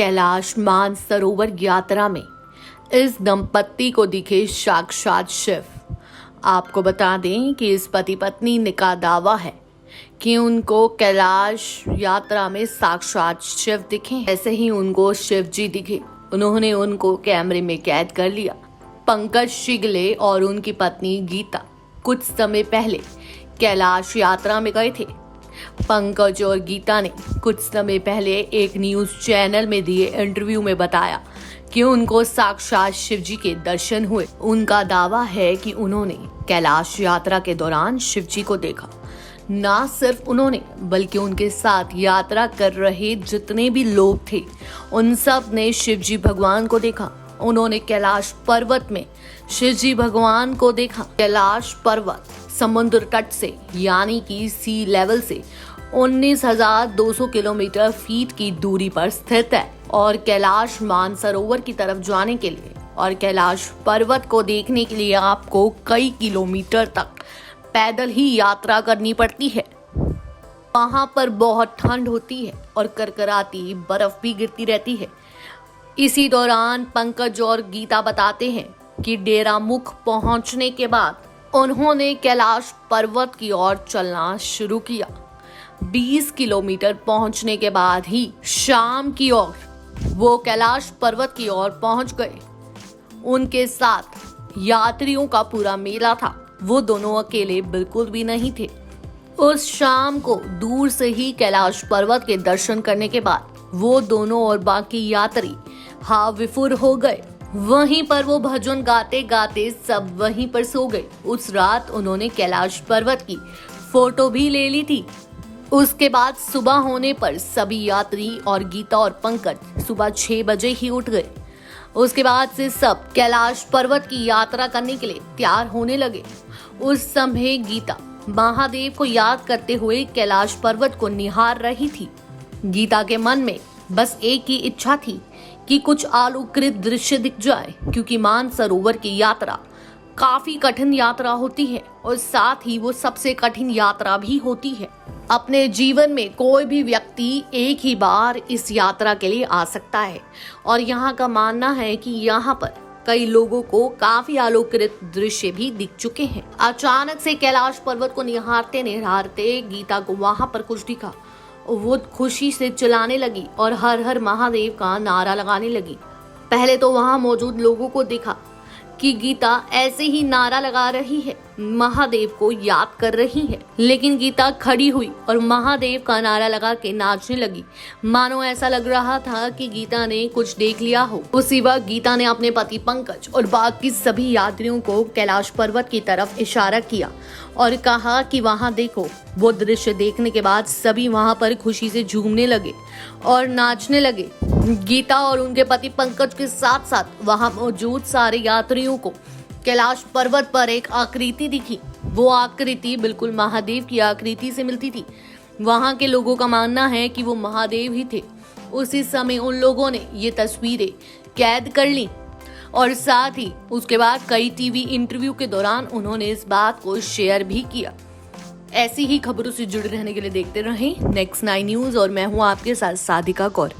कैलाश मानसरोवर यात्रा में इस दंपत्ति को दिखे साक्षात शिव। आपको बता दें कि इस पति पत्नी का दावा है कि उनको कैलाश यात्रा में साक्षात शिव दिखे। ऐसे ही उनको शिव जी दिखे। उन्होंने उनको कैमरे में कैद कर लिया। पंकज शिगले और उनकी पत्नी गीता कुछ समय पहले कैलाश यात्रा में गए थे। पंकज और गीता ने कुछ समय पहले एक न्यूज चैनल में दिए इंटरव्यू में बताया कि उनको साक्षात शिव जी के दर्शन हुए। उनका दावा है कि उन्होंने कैलाश यात्रा के दौरान शिव जी को देखा। ना सिर्फ उन्होंने बल्कि उनके साथ यात्रा कर रहे जितने भी लोग थे उन सब ने शिव जी भगवान को देखा। उन्होंने कैलाश पर्वत में शिव जी भगवान को देखा। कैलाश पर्वत समुद्र तट से यानी कि सी लेवल से 19,200 किलोमीटर फीट की दूरी पर स्थित है और कैलाश मानसरोवर की तरफ जाने के लिए और कैलाश पर्वत को देखने के लिए आपको कई किलोमीटर तक पैदल ही यात्रा करनी पड़ती है। वहां पर बहुत ठंड होती है और करकराती बर्फ भी गिरती रहती है। इसी दौरान पंकज और गीता बताते हैं कि डेरा मुख पहुंचने के बाद उन्होंने कैलाश पर्वत की ओर चलना शुरू किया। 20 किलोमीटर पहुंचने के बाद ही शाम की ओर वो कैलाश पर्वत की ओर पहुंच गए। उनके साथ यात्रियों का पूरा मेला था। वो दोनों अकेले बिल्कुल भी नहीं थे। उस शाम को दूर से ही कैलाश पर्वत के दर्शन करने के बाद वो दोनों और बाकी यात्री हाविफुर हो गए। वहीं पर वो भजन गाते गाते सब वहीं पर सो गए। उस रात उन्होंने कैलाश पर्वत की फोटो भी ले ली थी। उसके बाद सुबह होने पर सभी यात्री और गीता और पंकज सुबह 6 बजे ही उठ गए। उसके बाद से सब कैलाश पर्वत की यात्रा करने के लिए तैयार होने लगे। उस समय गीता महादेव को याद करते हुए कैलाश पर्वत को निहार रही थी। गीता के मन में बस एक ही इच्छा थी कि कुछ अलौकिक दृश्य दिख जाए, क्योंकि मानसरोवर की यात्रा काफी कठिन यात्रा होती है और साथ ही वो सबसे कठिन यात्रा भी होती है। अपने जीवन में कोई भी व्यक्ति एक ही बार इस यात्रा के लिए आ सकता है और यहाँ का मानना है कि यहाँ पर कई लोगों को काफी अलौकिक दृश्य भी दिख चुके हैं। अचानक से कैलाश पर्वत को निहारते निहारते गीता को वहां पर कुछ दिखा। वो खुशी से चिल्लाने लगी और हर हर महादेव का नारा लगाने लगी। पहले तो वहां मौजूद लोगों को देखा कि गीता ऐसे ही नारा लगा रही है, महादेव को याद कर रही है, लेकिन गीता खड़ी हुई और महादेव का नारा लगा के नाचने लगी। मानो ऐसा लग रहा था कि गीता ने कुछ देख लिया हो। उसी वक्त गीता ने अपने पति पंकज और बाकी सभी यात्रियों को कैलाश पर्वत की तरफ इशारा किया और कहा कि वहां देखो। वो दृश्य देखने के बाद सभी वहां पर खुशी से झूमने लगे और नाचने लगे। गीता और उनके पति पंकज के साथ साथ वहां मौजूद सारे यात्रियों को कैलाश पर्वत पर एक आकृति दिखी। वो आकृति बिल्कुल महादेव की आकृति से मिलती थी। वहां के लोगों का मानना है कि वो महादेव ही थे। उसी समय उन लोगों ने ये तस्वीरें कैद कर ली और साथ ही उसके बाद कई टीवी इंटरव्यू के दौरान उन्होंने इस बात को शेयर भी किया। ऐसी ही खबरों से जुड़े रहने के लिए देखते रहें नेक्स्ट 9 न्यूज और मैं हूँ आपके साथ साधिका कौर।